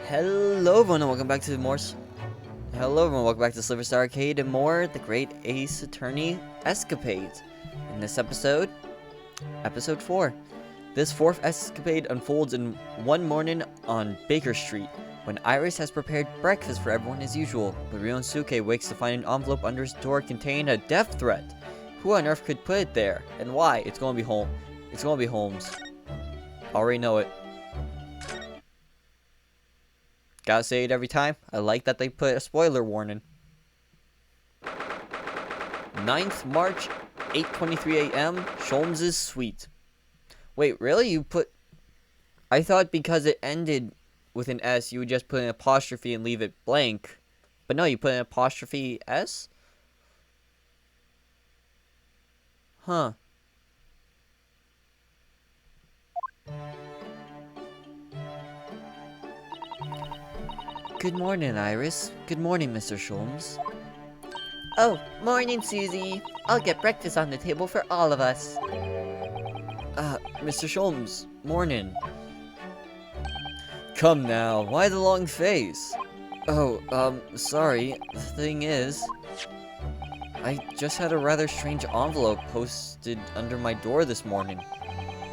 Hello everyone and welcome back to SliverStar Arcade and more the great Ace Attorney Escapade. In this episode 4. This fourth escapade unfolds in one morning on Baker Street, when Iris has prepared breakfast for everyone as usual, but Ryosuke wakes to find an envelope under his door containing a death threat. Who on earth could put it there, and why? It's gonna be Holmes. Already know it. Gotta say it every time. I like that they put a spoiler warning. 9th March, 8:23 a.m., Sholmes' suite. Wait, really? You put... I thought because it ended with an S, you would just put an apostrophe and leave it blank. But no, you put an apostrophe S? Huh. Good morning, Iris. Good morning, Mr. Sholmes. Oh, morning, Susie. I'll get breakfast on the table for all of us. Mr. Sholmes, morning. Come now, why the long face? Oh, sorry. The thing is, I just had a rather strange envelope posted under my door this morning,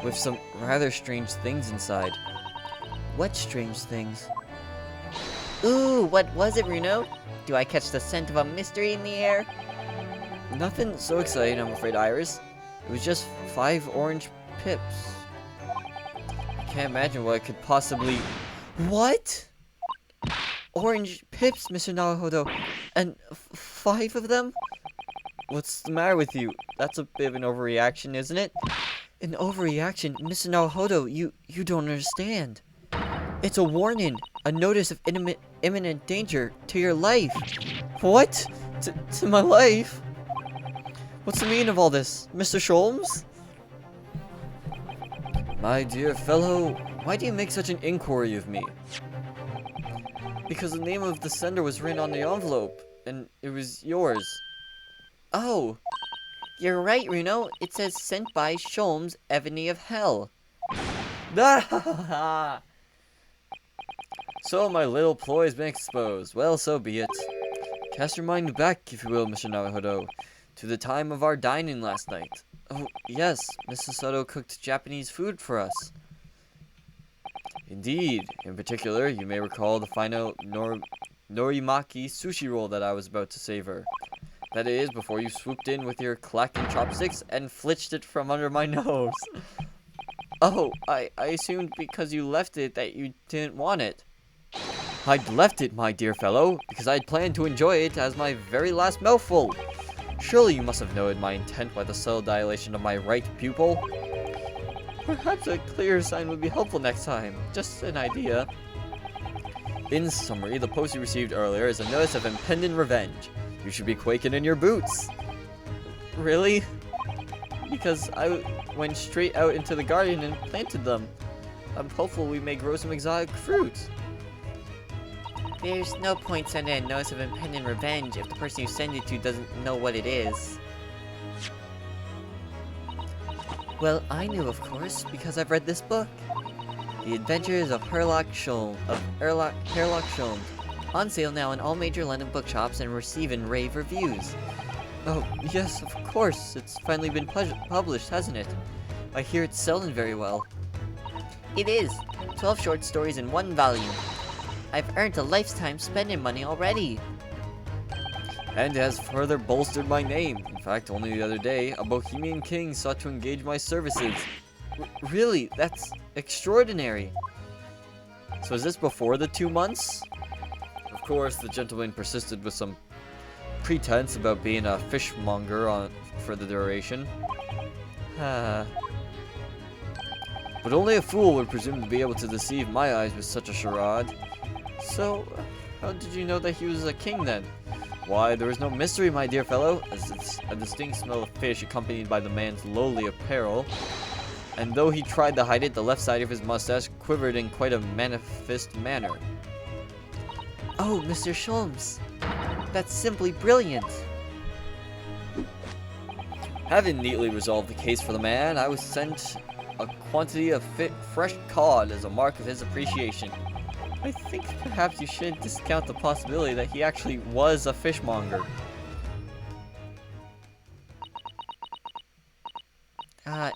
with some rather strange things inside. What strange things? Ooh, what was it, Runo? Do I catch the scent of a mystery in the air? Nothing so exciting, I'm afraid, Iris. It was just 5 orange pips. I can't imagine what it could possibly... What? Orange pips, Mr. Naruhodo. And 5 of them? What's the matter with you? That's a bit of an overreaction, isn't it? An overreaction? Mr. Naruhodo, you don't understand. It's a warning. A notice of imminent danger to your life. What? To my life? What's the meaning of all this, Mr. Sholmes? My dear fellow, why do you make such an inquiry of me? Because the name of the sender was written on the envelope, and it was yours. Oh. You're right, Runo. It says sent by Sholmes, Ebony of Hell. So my little ploy has been exposed. Well, so be it. Cast your mind back, if you will, Mr. Naruhodo, to the time of our dining last night. Oh, yes, Miss Susato cooked Japanese food for us. Indeed. In particular, you may recall the final norimaki sushi roll that I was about to savor. That is, before you swooped in with your clacking chopsticks and flitched it from under my nose. Oh, I assumed because you left it that you didn't want it. I'd left it, my dear fellow, because I'd planned to enjoy it as my very last mouthful. Surely you must have noted my intent by the subtle dilation of my right pupil. Perhaps a clearer sign would be helpful next time. Just an idea. In summary, the post you received earlier is a notice of impending revenge. You should be quaking in your boots. Really? Because I went straight out into the garden and planted them. I'm hopeful we may grow some exotic fruit. There's no point sending a notice of impending revenge if the person you send it to doesn't know what it is. Well, I knew, of course, because I've read this book. The Adventures of Herlock Sholmes. On sale now in all major London bookshops and receiving rave reviews. Oh, yes, of course. It's finally been published, hasn't it? I hear it's selling very well. It is. 12 short stories in one volume. I've earned a lifetime spending money already. And it has further bolstered my name. In fact, only the other day, a Bohemian king sought to engage my services. Really? That's extraordinary. So is this before the 2 months? Of course, the gentleman persisted with some pretense about being a fishmonger for the duration. But only a fool would presume to be able to deceive my eyes with such a charade. So, how did you know that he was a king then? Why, there was no mystery, my dear fellow, as it's a distinct smell of fish accompanied by the man's lowly apparel. And though he tried to hide it, the left side of his mustache quivered in quite a manifest manner. Oh, Mr. Sholmes. That's simply brilliant. Having neatly resolved the case for the man, I was sent a quantity of fresh cod as a mark of his appreciation. I think perhaps you shouldn't discount the possibility that he actually was a fishmonger.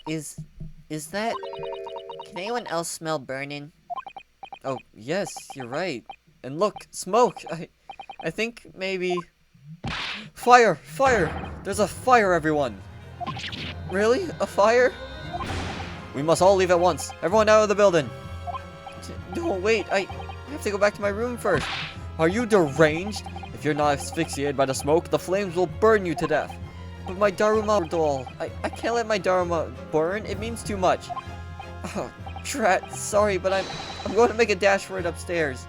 Is that... Can anyone else smell burning? Oh, yes, you're right. And look, smoke! I think maybe... Fire! Fire! There's a fire, everyone! Really? A fire? We must all leave at once. Everyone out of the building. No, wait. I have to go back to my room first. Are you deranged? If you're not asphyxiated by the smoke, the flames will burn you to death. But my Daruma doll. I can't let my Daruma burn. It means too much. Oh, drat. Sorry, but I'm going to make a dash for it upstairs.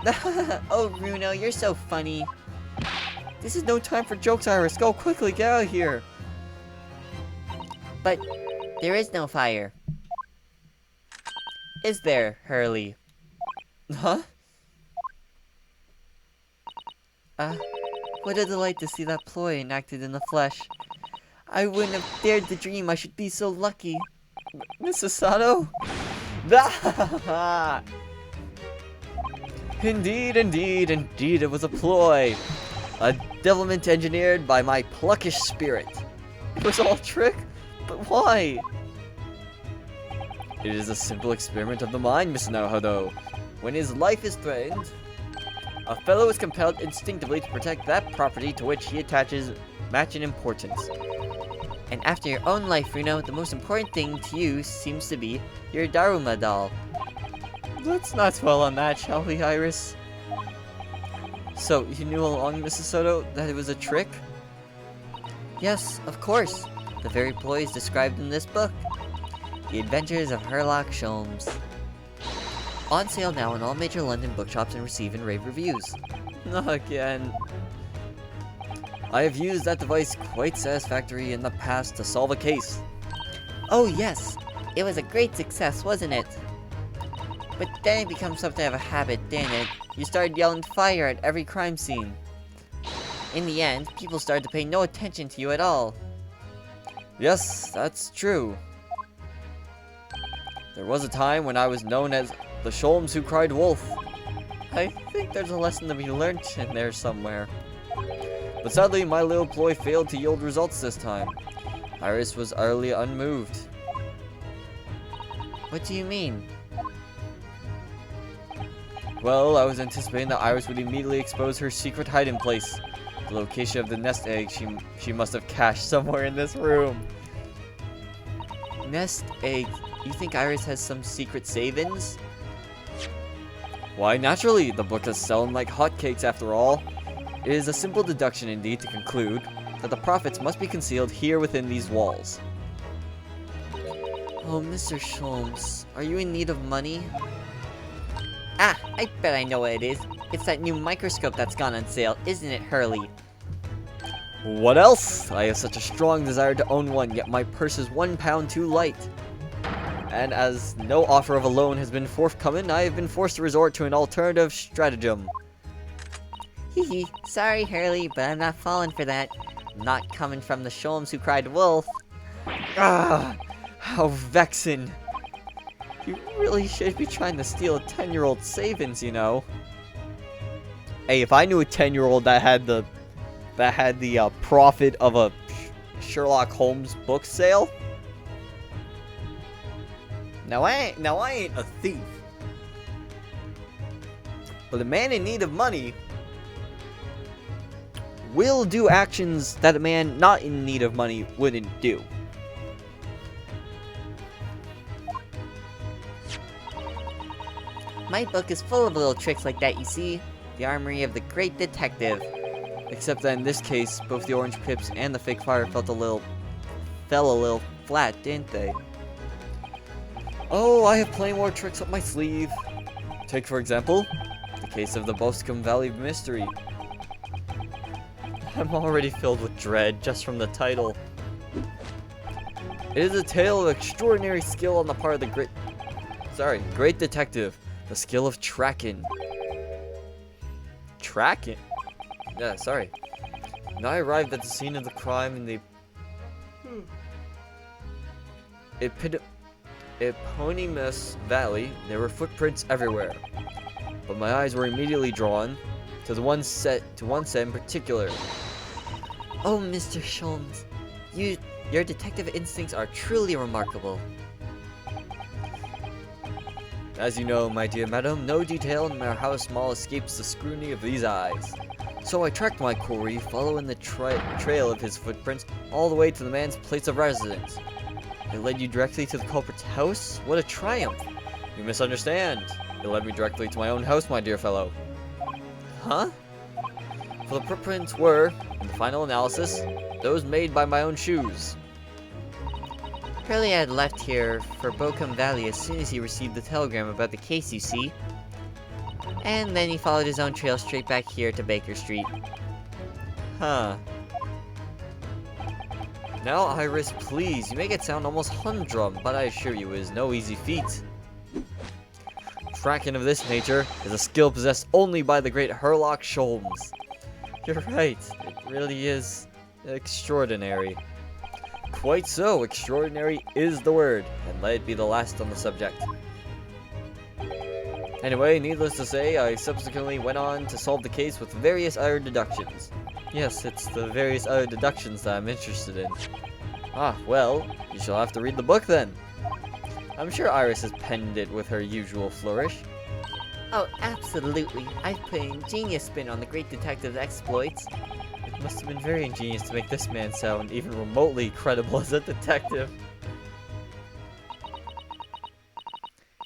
Oh, Runo, you're so funny. This is no time for jokes, Iris. Go quickly, get out of here. But there is no fire. Is there, Hurley? Huh? What a delight to see that ploy enacted in the flesh. I wouldn't have dared to dream I should be so lucky. Miss Susato? Indeed, it was a ploy. A devilment engineered by my pluckish spirit. It was all a trick? But why? It is a simple experiment of the mind, Miss Naruhodo. When his life is threatened, a fellow is compelled instinctively to protect that property to which he attaches matching importance. And after your own life, Runo, the most important thing to you seems to be your Daruma doll. Let's not dwell on that, shall we, Iris? So, you knew all along, Mrs. Soto, that it was a trick? Yes, of course. The very ploy is described in this book. The Adventures of Herlock Sholmes. On sale now in all major London bookshops and receiving rave reviews. Not again. I have used that device quite satisfactory in the past to solve a case. Oh yes, it was a great success, wasn't it? But then it becomes something of a habit, didn't it? You started yelling fire at every crime scene. In the end, people started to pay no attention to you at all. Yes, that's true. There was a time when I was known as the Sholmes who cried wolf. I think there's a lesson to be learned in there somewhere. But sadly, my little ploy failed to yield results this time. Iris was utterly unmoved. What do you mean? Well, I was anticipating that Iris would immediately expose her secret hiding place. The location of the nest egg she must have cached somewhere in this room. Nest egg? You think Iris has some secret savings? Why, naturally, the book is selling like hotcakes after all. It is a simple deduction indeed to conclude that the profits must be concealed here within these walls. Oh, Mr. Sholmes, are you in need of money? Ah, I bet I know what it is. It's that new microscope that's gone on sale, isn't it, Hurley? What else? I have such a strong desire to own one, yet my purse is 1 pound too light. And as no offer of a loan has been forthcoming, I have been forced to resort to an alternative stratagem. Hee, sorry, Hurley, but I'm not falling for that. Not coming from the Sholmes who cried wolf. Ah, how vexing. You really should be trying to steal a 10-year-old's savings, you know. Hey, if I knew a 10-year-old that had the profit of a Sherlock Holmes book sale. Now I ain't a thief. But a man in need of money will do actions that a man not in need of money wouldn't do. My book is full of little tricks like that, you see. The armory of the great detective. Except that in this case, both the orange pips and the fake fire fell a little flat, didn't they? Oh, I have plenty more tricks up my sleeve. Take, for example, the case of the Boscombe Valley mystery. I'm already filled with dread just from the title. It is a tale of extraordinary skill on the part of the great detective. The skill of tracking. Tracking? Yeah, sorry. Now I arrived at the scene of the crime in the eponymous valley, there were footprints everywhere. But my eyes were immediately drawn to one set in particular. Oh, Mr. Sholmes, your detective instincts are truly remarkable. As you know, my dear madam, no detail, no matter how small, escapes the scrutiny of these eyes. So I tracked my quarry, following the trail of his footprints all the way to the man's place of residence. It led you directly to the culprit's house? What a triumph! You misunderstand. It led me directly to my own house, my dear fellow. Huh? For the footprints were, in the final analysis, those made by my own shoes. Hurley had left here for Bochum Valley as soon as he received the telegram about the case, you see. And then he followed his own trail straight back here to Baker Street. Huh. Now, Iris, please, you make it sound almost humdrum, but I assure you it is no easy feat. Tracking of this nature is a skill possessed only by the great Herlock Sholmes. You're right, it really is extraordinary. Quite so, extraordinary is the word, and let it be the last on the subject. Anyway, needless to say, I subsequently went on to solve the case with various other deductions. Yes, it's the various other deductions that I'm interested in. Ah, well, you shall have to read the book then. I'm sure Iris has penned it with her usual flourish. Oh, absolutely. I've put an ingenious spin on the great detective's exploits. It must have been very ingenious to make this man sound even remotely credible as a detective.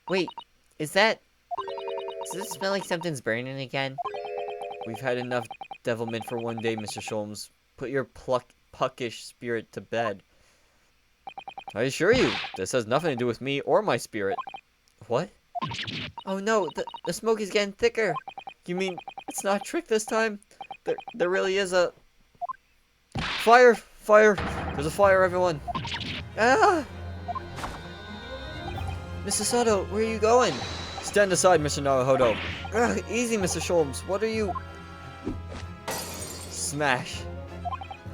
Wait, does it smell like something's burning again? We've had enough devilment for one day, Mr. Sholmes. Put your puckish spirit to bed. I assure you, this has nothing to do with me or my spirit. What? Oh no, the smoke is getting thicker. You mean it's not a trick this time? There really is a... Fire! Fire! There's a fire, everyone! Ah! Mr. Susato, where are you going? Stand aside, Mr. Naruhodo. Easy, Mr. Sholmes. What are you... Smash.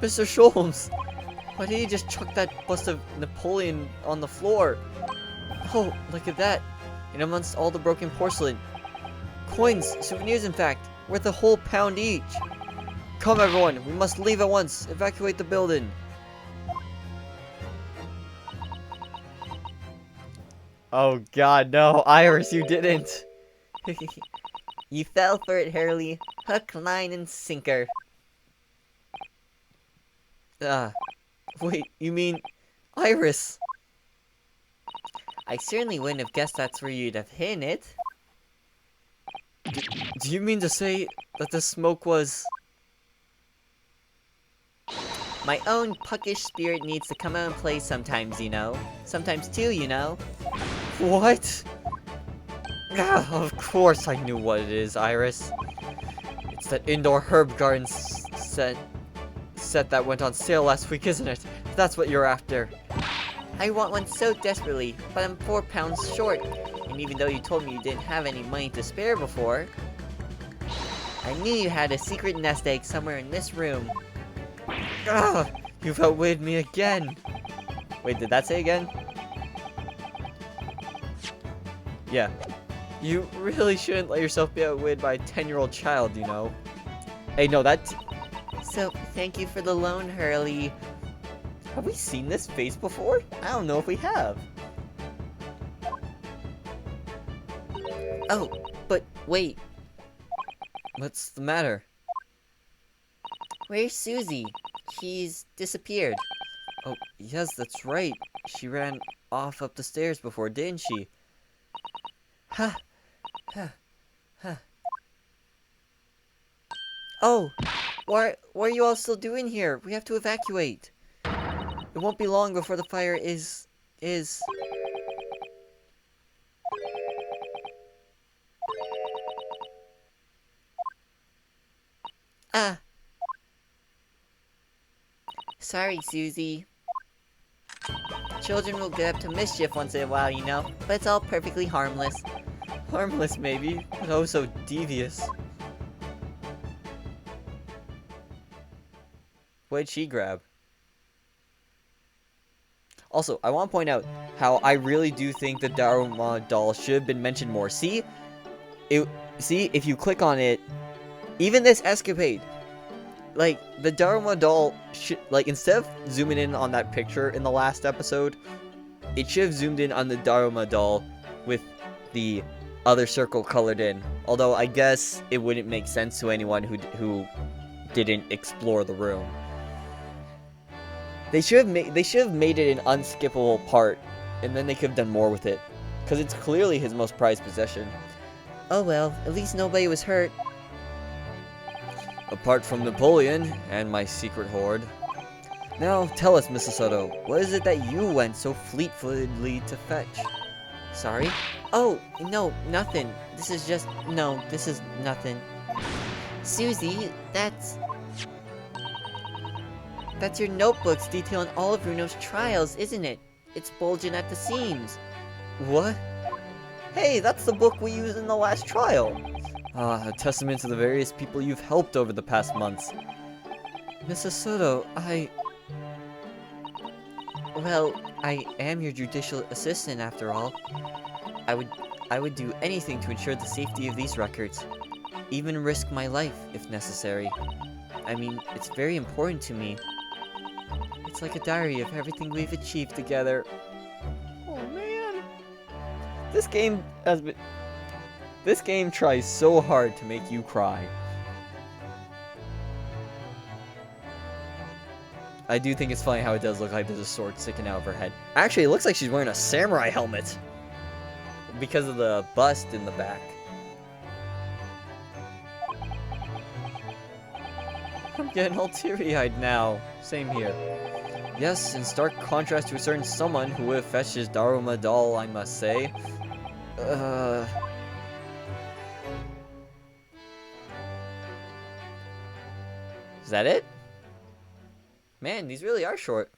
Mr. Sholmes! Why did he just chuck that bust of Napoleon on the floor? Oh, look at that. And amongst all the broken porcelain. Coins, souvenirs in fact, worth a whole pound each. Come everyone, we must leave at once. Evacuate the building. Oh god, no. Iris, you didn't. You fell for it, Hurley. Hook, line, and sinker. Wait, you mean Iris? I certainly wouldn't have guessed that's where you'd have hidden it. Do you mean to say that the smoke was... My own puckish spirit needs to come out and play sometimes, you know. Sometimes too, you know. What? Of course I knew what it is, Iris. It's that indoor herb garden set that went on sale last week, isn't it? That's what you're after. I want one so desperately, but I'm 4 pounds short. And even though you told me you didn't have any money to spare before, I knew you had a secret nest egg somewhere in this room. You've outwitted me again. Wait, did that say again? Yeah. You really shouldn't let yourself be outwitted by a 10-year-old child, you know. Hey, no, So, thank you for the loan, Hurley. Have we seen this face before? I don't know if we have. Oh, but wait. What's the matter? Where's Susie? She's disappeared. Oh, yes, that's right. She ran off up the stairs before, didn't she? Ha! Oh! What are you all still doing here? We have to evacuate. It won't be long before the fire is... Ah! Sorry, Susie. Children will get up to mischief once in a while, you know, but it's all perfectly harmless. Harmless, maybe, but oh so devious. What'd she grab? Also, I want to point out how I really do think the Daruma doll should have been mentioned more. See, if you click on it, even this Escapade, like, the Daruma doll should, like, instead of zooming in on that picture in the last episode, it should have zoomed in on the Daruma doll with the other circle colored in. Although I guess it wouldn't make sense to anyone who didn't explore the room. They should have made it an unskippable part, and then they could have done more with it, because it's clearly his most prized possession. Oh well, at least nobody was hurt. Apart from Napoleon and my secret hoard. Now tell us, Miss Susato, what is it that you went so fleet-footedly to fetch? Sorry? Oh, no, nothing. This is nothing. Susie, that's your notebooks detailing all of Runo's trials, isn't it? It's bulging at the seams. What? Hey, that's the book we used in the last trial. A testament to the various people you've helped over the past months. Miss Susato, Well, I am your judicial assistant after all. I would do anything to ensure the safety of these records. Even risk my life if necessary. I mean, it's very important to me. It's like a diary of everything we've achieved together. Oh man. This game tries so hard to make you cry. I do think it's funny how it does look like there's a sword sticking out of her head. Actually, it looks like she's wearing a samurai helmet because of the bust in the back. I'm getting all teary-eyed now. Same here. Yes, in stark contrast to a certain someone who would have fetched his Daruma doll, I must say. Is that it? Man, these really are short.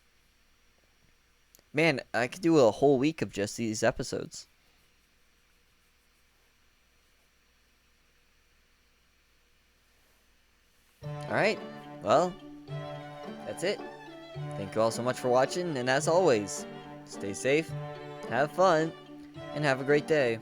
Man, I could do a whole week of just these episodes. Alright, well, that's it. Thank you all so much for watching, and as always, stay safe, have fun, and have a great day.